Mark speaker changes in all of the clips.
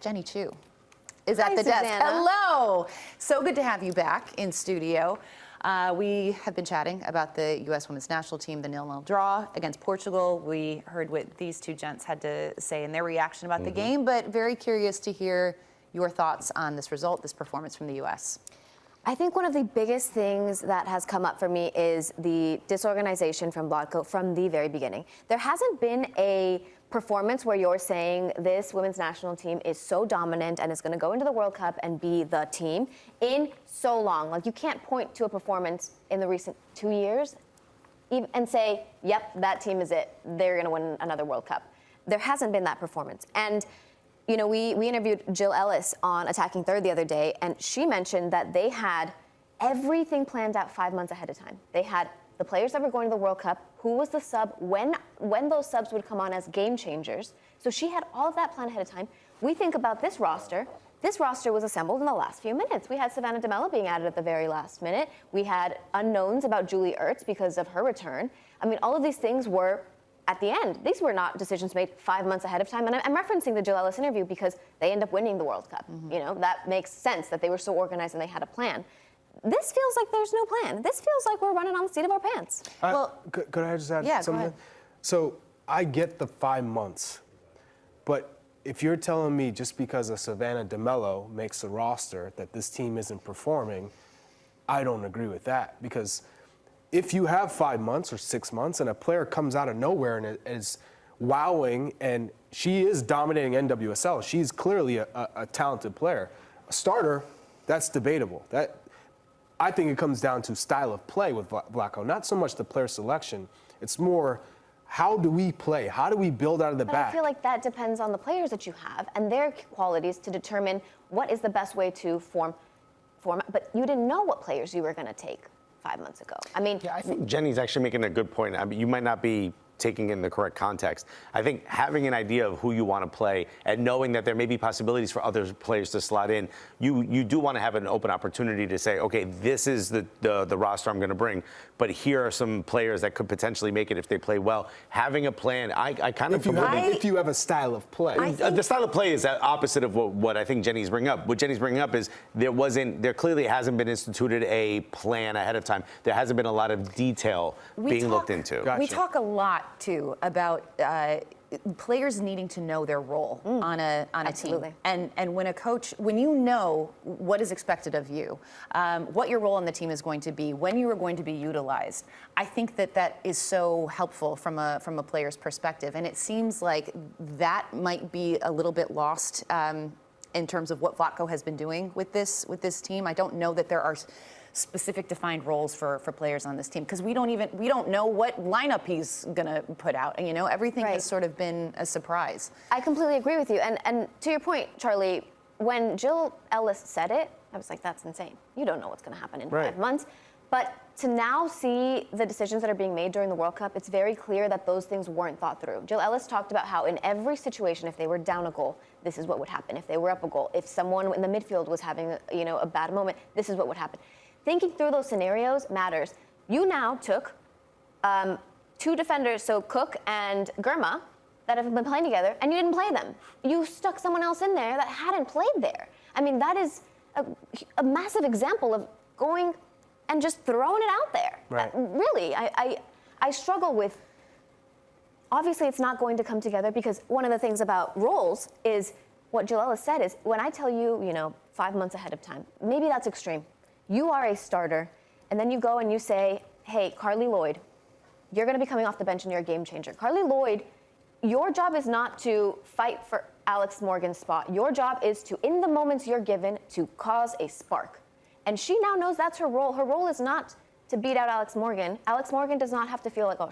Speaker 1: Jenny Chu is at the
Speaker 2: Susanna.
Speaker 1: desk. Hello. So good to have you back in studio. We have been chatting about the U.S. Women's National Team, the 0-0 draw against Portugal. We heard what these two gents had to say in their reaction about the game, but very curious to hear your thoughts on this result, this performance from the U.S.
Speaker 2: I think one of the biggest things that has come up for me is the disorganization from Vlatko from the very beginning. There hasn't been a performance where you're saying this women's national team is so dominant and is going to go into the World Cup and be the team in so long. Like, you can't point to a performance in the recent 2 years and say, yep, that team is it. They're going to win another World Cup. There hasn't been that performance. And you know, we interviewed Jill Ellis on Attacking Third the other day, and she mentioned that they had everything planned out 5 months ahead of time. They had the players that were going to the World Cup, who was the sub, when those subs would come on as game changers. So she had all of that planned ahead of time. We think about this roster. This roster was assembled in the last few minutes. We had Savannah DeMello being added at the very last minute. We had unknowns about Julie Ertz because of her return. I mean, all of these things were at the end. These were not decisions made 5 months ahead of time. And I'm referencing the Jill Ellis interview because they end up winning the World Cup. You know, that makes sense that they were so organized and they had a plan. This feels like there's no plan. This feels like we're running on the seat of our pants.
Speaker 3: Well, could I just add something?
Speaker 1: Go ahead.
Speaker 3: So I get the 5 months, but if you're telling me just because a Savannah DeMello makes a roster that this team isn't performing, I don't agree with that. Because if you have 5 months or 6 months and a player comes out of nowhere and is wowing, and she is dominating NWSL, she's clearly a talented player. A starter, that's debatable. I think it comes down to style of play with Vlatko, not so much the player selection. It's more, how do we play? How do we build out of the back?
Speaker 2: I feel like that depends on the players that you have and their qualities to determine what is the best way to form. But you didn't know what players you were going to take 5 months ago. I mean,
Speaker 4: yeah, I think Jenny's actually making a good point. I mean, you might not be taking in the correct context. I think having an idea of who you want to play and knowing that there may be possibilities for other players to slot in, you do want to have an open opportunity to say, okay, this is the roster I'm going to bring, but here are some players that could potentially make it if they play well. Having a plan, I kind of...
Speaker 3: If you have a style of play.
Speaker 4: The style of play is the opposite of what I think Jenny's bringing up. What Jenny's bringing up is there clearly hasn't been instituted a plan ahead of time. There hasn't been a lot of detail being looked into.
Speaker 3: Gotcha.
Speaker 1: We talk a lot too about players needing to know their role on a team. And when a coach, when you know what is expected of you, what your role on the team is going to be, when you are going to be utilized, I think that is so helpful from a player's perspective. And it seems like that might be a little bit lost in terms of what Vlatko has been doing with this team. I don't know that there are specific defined roles for players on this team, because we don't know what lineup he's gonna put out, and everything has sort of been a surprise.
Speaker 2: I completely agree with you, and to your point, Charlie, when Jill Ellis said it, I was like, that's insane. You don't know what's gonna happen in 5 months. But to now see the decisions that are being made during the World Cup, it's very clear that those things weren't thought through. Jill Ellis talked about how in every situation, if they were down a goal, this is what would happen. If they were up a goal, if someone in the midfield was having a bad moment, this is what would happen. Thinking through those scenarios matters. You now took 2 defenders, so Cook and Girma, that have been playing together, and you didn't play them. You stuck someone else in there that hadn't played there. I mean, that is a massive example of going and just throwing it out there.
Speaker 3: Right.
Speaker 2: Really, I struggle with, obviously it's not going to come together, because one of the things about roles is what Jill Ellis said is, when I tell you, 5 months ahead of time, maybe that's extreme. You are a starter, and then you go and you say, hey, Carly Lloyd, you're going to be coming off the bench and you're a game changer. Carly Lloyd, your job is not to fight for Alex Morgan's spot. Your job is to, in the moments you're given, to cause a spark. And she now knows that's her role. Her role is not to beat out Alex Morgan. Alex Morgan does not have to feel like, oh,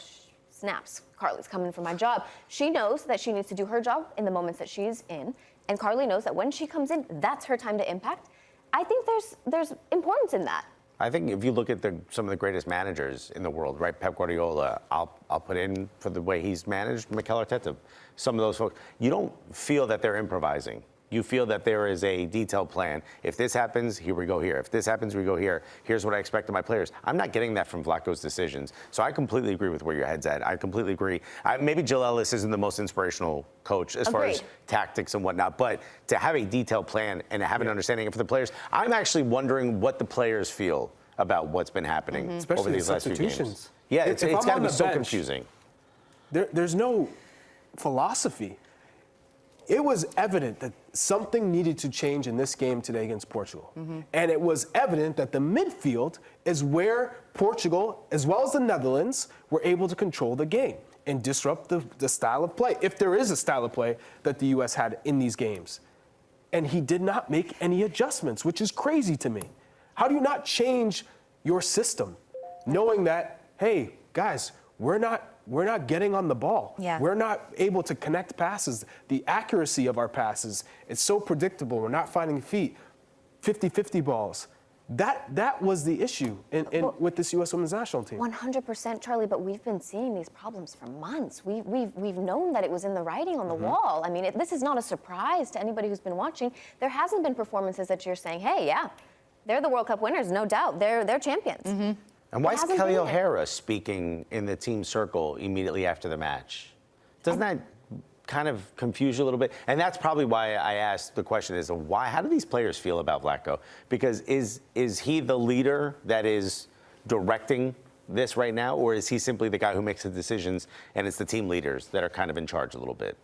Speaker 2: snaps, Carly's coming for my job. She knows that she needs to do her job in the moments that she's in, and Carly knows that when she comes in, that's her time to impact. I think there's importance in that.
Speaker 4: I think if you look at some of the greatest managers in the world, right? Pep Guardiola, I'll put in for the way he's managed Mikel Arteta. Some of those folks, you don't feel that they're improvising. you feel that there is a detailed plan. If this happens, here we go here. If this happens, we go here. Here's what I expect of my players. I'm not getting that from Vlatko's decisions. So I completely agree with where your head's at. I completely agree. Maybe Jill Ellis isn't the most inspirational coach as far as tactics and whatnot, but to have a detailed plan and have an understanding for the players, I'm actually wondering what the players feel about what's been happening over these last few games. Yeah, it's got to be so confusing.
Speaker 3: There's no philosophy. It was evident that something needed to change in this game today against Portugal. And it was evident that the midfield is where Portugal, as well as the Netherlands, were able to control the game and disrupt the style of play, if there is a style of play that the U.S. had in these games. And he did not make any adjustments, which is crazy to me. How do you not change your system, knowing that, hey, guys, we're not getting on the ball.
Speaker 1: Yeah.
Speaker 3: We're not able to connect passes. The accuracy of our passes, it's so predictable. We're not finding feet, 50-50 balls. That was the issue with this U.S. women's national team.
Speaker 2: 100%, Charlie, but we've been seeing these problems for months. We've known that it was in the writing on the wall. I mean, this is not a surprise to anybody who's been watching. There hasn't been performances that you're saying, hey, yeah, they're the World Cup winners, no doubt. They're champions.
Speaker 4: And why is Kelly Herrera speaking in the team circle immediately after the match? Doesn't that kind of confuse you a little bit? And that's probably why I asked the question is, how do these players feel about Vlatko? Because is he the leader that is directing this right now, or is he simply the guy who makes the decisions and it's the team leaders that are kind of in charge a little bit?